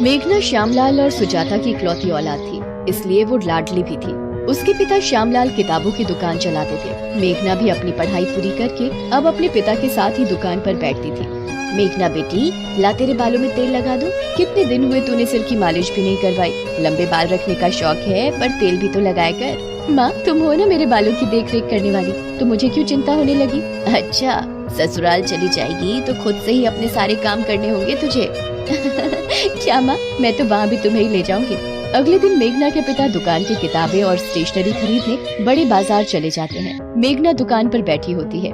मेघना श्यामलाल और सुजाता की इकलौती औलाद थी, इसलिए वो लाडली भी थी। उसके पिता श्यामलाल किताबों की दुकान चलाते थे। मेघना भी अपनी पढ़ाई पूरी करके अब अपने पिता के साथ ही दुकान पर बैठती थी। मेघना बेटी, ला तेरे बालों में तेल लगा दूं? कितने दिन हुए तूने सिर की मालिश भी नहीं करवाई। लंबे बाल रखने का शौक है पर तेल भी तो लगाया कर। माँ, तुम हो ना मेरे बालों की देख रेख करने वाली, तो मुझे क्यों चिंता होने लगी? अच्छा, ससुराल चली जाएगी तो खुद से ही अपने सारे काम करने होंगे तुझे। क्या माँ, मैं तो वहाँ भी तुम्हें ही ले जाऊंगी। अगले दिन मेघना के पिता दुकान की किताबें और स्टेशनरी खरीदने बड़े बाजार चले जाते हैं। मेघना दुकान पर बैठी होती है।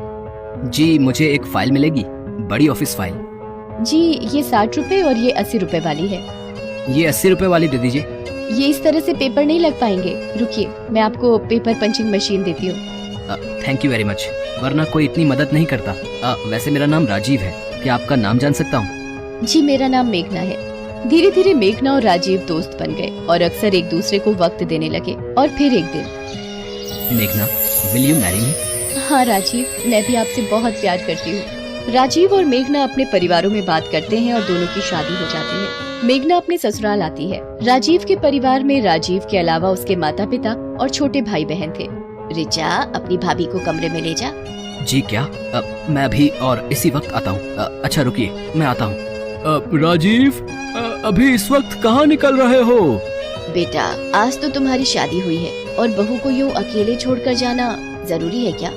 जी, मुझे एक फाइल मिलेगी, बड़ी ऑफिस फाइल। जी, ये 60 रुपए और ये 80 रुपए वाली है। ये 80 रुपए वाली दे दीजिए। ये इस तरह से पेपर नहीं लग पाएंगे, रुकिए मैं आपको पेपर पंचिंग मशीन देती हूँ। थैंक यू वेरी मच, वरना कोई इतनी मदद नहीं करता। वैसे मेरा नाम राजीव है, क्या आपका नाम जान सकता हूँ? जी, मेरा नाम मेघना है। धीरे धीरे मेघना और राजीव दोस्त बन गए और अक्सर एक दूसरे को वक्त देने लगे। और फिर एक दिन, मेघना, विल यू मैरी मी? हाँ राजीव, मैं भी आपसे बहुत प्यार करती हूँ। राजीव और मेघना अपने परिवारों में बात करते हैं और दोनों की शादी हो जाती है। मेघना अपने ससुराल आती है। राजीव के परिवार में राजीव के अलावा उसके माता पिता और छोटे भाई बहन थे। रिचा, अपनी भाभी को कमरे में ले जा। जी क्या? मैं अभी और इसी वक्त आता हूँ। अच्छा रुकिए, मैं आता हूँ। राजीव, अभी इस वक्त कहाँ निकल रहे हो? बेटा, आज तो तुम्हारी शादी हुई है और बहू को यूँ अकेले छोड़कर जाना जरूरी है क्या?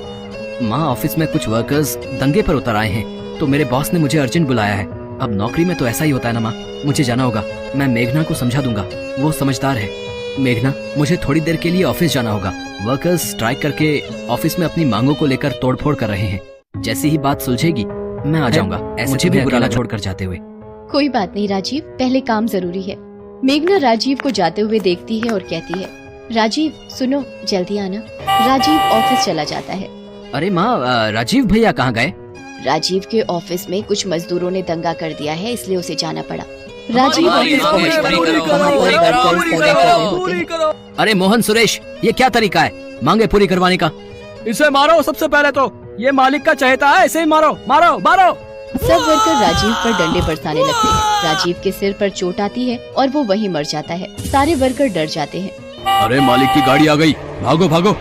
माँ, ऑफिस में कुछ वर्कर्स दंगे पर उतर आए हैं, तो मेरे बॉस ने मुझे अर्जेंट बुलाया है। अब नौकरी में तो ऐसा ही होता है ना माँ, मुझे जाना होगा। मैं मेघना को समझा दूंगा, वो समझदार है। मेघना, मुझे थोड़ी देर के लिए ऑफिस जाना होगा। वर्कर्स स्ट्राइक करके ऑफिस में अपनी मांगों को लेकर तोड़फोड़ कर रहे हैं। जैसी ही बात सुलझेगी मैं आ जाऊंगा। मुझे भी बुरा लगा छोड़कर जाते हुए। कोई बात नहीं राजीव, पहले काम जरूरी है। मेघना राजीव को जाते हुए देखती है और कहती है, राजीव सुनो, जल्दी आना। राजीव ऑफिस चला जाता है। अरे माँ, राजीव भैया कहाँ गए? राजीव के ऑफिस में कुछ मजदूरों ने दंगा कर दिया है, इसलिए उसे जाना पड़ा। राजीव ऑफिस पहुंचता है, वहाँ पर वर्कर्स दंगा कर रहे होते हैं। अरे मोहन, सुरेश, ये क्या तरीका है मांगे पूरी करवाने का? इसे मारो सबसे पहले तो, ये मालिक का चहेता है, इसे ही मारो मारो मारो। सब वर्कर राजीव पर डंडे बरसाने लगते हैं। राजीव के सिर पर चोट आती है और वो वहीं मर जाता है। सारे वर्कर डर जाते हैं। अरे मालिक की गाड़ी आ गई, भागो भागो।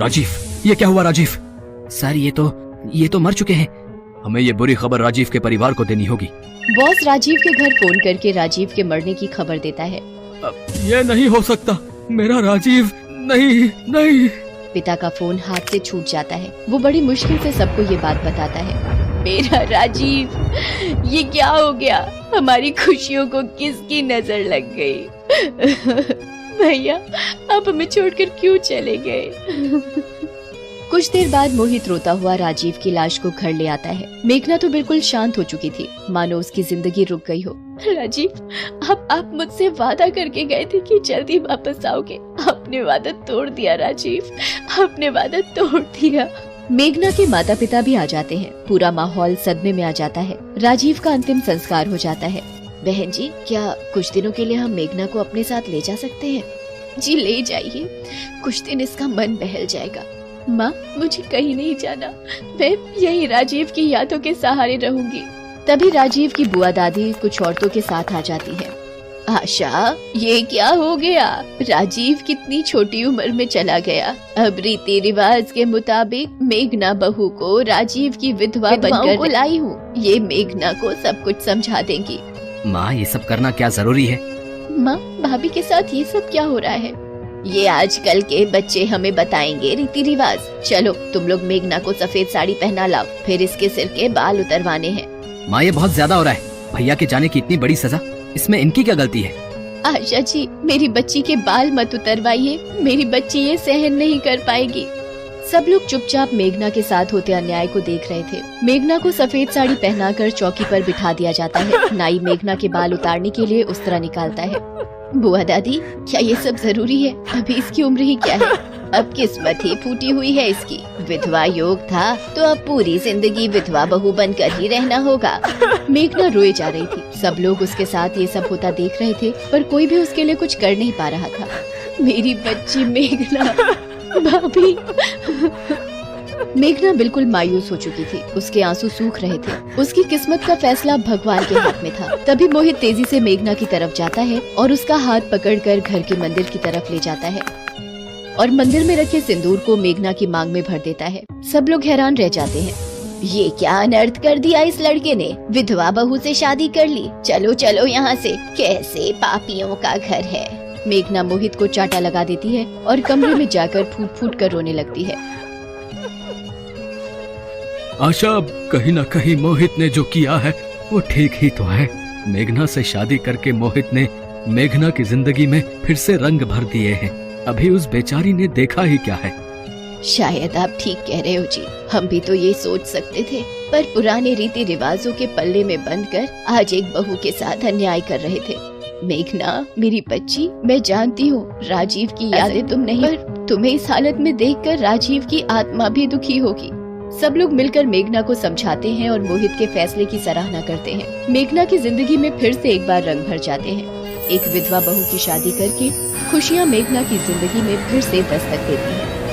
राजीव, ये क्या हुआ? राजीव सर, ये तो मर चुके हैं। हमें ये बुरी खबर राजीव के परिवार को देनी होगी। बॉस राजीव के घर फोन करके राजीव के मरने की खबर देता है। ये नहीं हो सकता, मेरा राजीव नहीं। पिता का फोन हाथ से छूट जाता है। वो बड़ी मुश्किल से सबको ये बात बताता है। मेरा राजीव, ये क्या हो गया? हमारी खुशियों को किसकी नजर लग गई? भैया, आप हमें छोड़कर क्यों चले गए? कुछ देर बाद मोहित रोता हुआ राजीव की लाश को घर ले आता है। मेघना तो बिल्कुल शांत हो चुकी थी, मानो उसकी जिंदगी रुक गई हो। राजीव, आप मुझसे वादा करके गए थे कि जल्दी वापस आओगे। आपने वादा तोड़ दिया राजीव, आपने वादा तोड़ दिया। मेघना के माता पिता भी आ जाते हैं। पूरा माहौल सदमे में आ जाता है। राजीव का अंतिम संस्कार हो जाता है। बहन जी, क्या कुछ दिनों के लिए हम मेघना को अपने साथ ले जा सकते हैं? जी ले जाइए, कुछ दिन इसका मन बहल जाएगा। माँ, मुझे कहीं नहीं जाना, मैं यही राजीव की यादों के सहारे रहूंगी। तभी राजीव की बुआ दादी कुछ औरतों के साथ आ जाती है। आशा, ये क्या हो गया? राजीव कितनी छोटी उम्र में चला गया। अब रीति रिवाज के मुताबिक मेघना बहू को राजीव की विधवा बनकर लाई हूँ। ये मेघना को सब कुछ समझा देंगी। माँ, ये सब करना क्या जरूरी है? माँ, भाभी के साथ ये सब क्या हो रहा है? ये आजकल के बच्चे हमें बताएंगे रीति रिवाज। चलो तुम लोग मेघना को सफेद साड़ी पहना लाओ, फिर इसके सिर के बाल उतरवाने हैं। माँ, ये बहुत ज्यादा हो रहा है। भैया के जाने की इतनी बड़ी सजा, इसमें इनकी क्या गलती है? आशा जी, मेरी बच्ची के बाल मत उतरवाइए, मेरी बच्ची ये सहन नहीं कर पाएगी। सब लोग चुपचाप मेघना के साथ होते अन्याय को देख रहे थे। मेघना को सफेद साड़ी पहनाकर चौकी पर बिठा दिया जाता है। नाई मेघना के बाल उतारने के लिए उस्तरा निकालता है। बुआ दादी, क्या ये सब जरूरी है? अभी इसकी उम्र ही क्या है? अब किस्मत ही फूटी हुई है इसकी। विधवा योग था तो अब पूरी जिंदगी विधवा बहू बनकर ही रहना होगा। मेघना रोए जा रही थी। सब लोग उसके साथ ये सब होता देख रहे थे, पर कोई भी उसके लिए कुछ कर नहीं पा रहा था। मेरी बच्ची मेघना, भाभी। मेघना बिल्कुल मायूस हो चुकी थी। उसके आंसू सूख रहे थे। उसकी किस्मत का फैसला भगवान के हाथ में था। तभी मोहित तेजी से मेघना की तरफ जाता है और उसका हाथ पकड़कर घर के मंदिर की तरफ ले जाता है और मंदिर में रखे सिंदूर को मेघना की मांग में भर देता है। सब लोग हैरान रह जाते हैं। ये क्या अनर्थ कर दिया इस लड़के ने, विधवा बहू से शादी कर ली। चलो चलो यहाँ से, कैसे पापियों का घर है। मेघना मोहित को चाटा लगा देती है और कमरे में जाकर फूट फूट कर रोने लगती है। आशा, कहीं न कहीं मोहित ने जो किया है वो ठीक ही तो है। मेघना से शादी करके मोहित ने मेघना की जिंदगी में फिर से रंग भर दिए हैं। अभी उस बेचारी ने देखा ही क्या है। शायद आप ठीक कह रहे हो जी, हम भी तो ये सोच सकते थे, पर पुराने रीति रिवाजों के पल्ले में बंधकर आज एक बहू के साथ अन्याय कर रहे थे। मेघना मेरी बच्ची, मैं जानती हूँ राजीव की यादें तुम नहीं, पर तुम्हें इस हालत में देखकर राजीव की आत्मा भी दुखी होगी। सब लोग मिलकर मेघना को समझाते हैं और मोहित के फैसले की सराहना करते हैं। मेघना की जिंदगी में फिर से एक बार रंग भर जाते हैं। एक विधवा बहू की शादी करके खुशियाँ मेघना की जिंदगी में फिर से दस्तक देती हैं।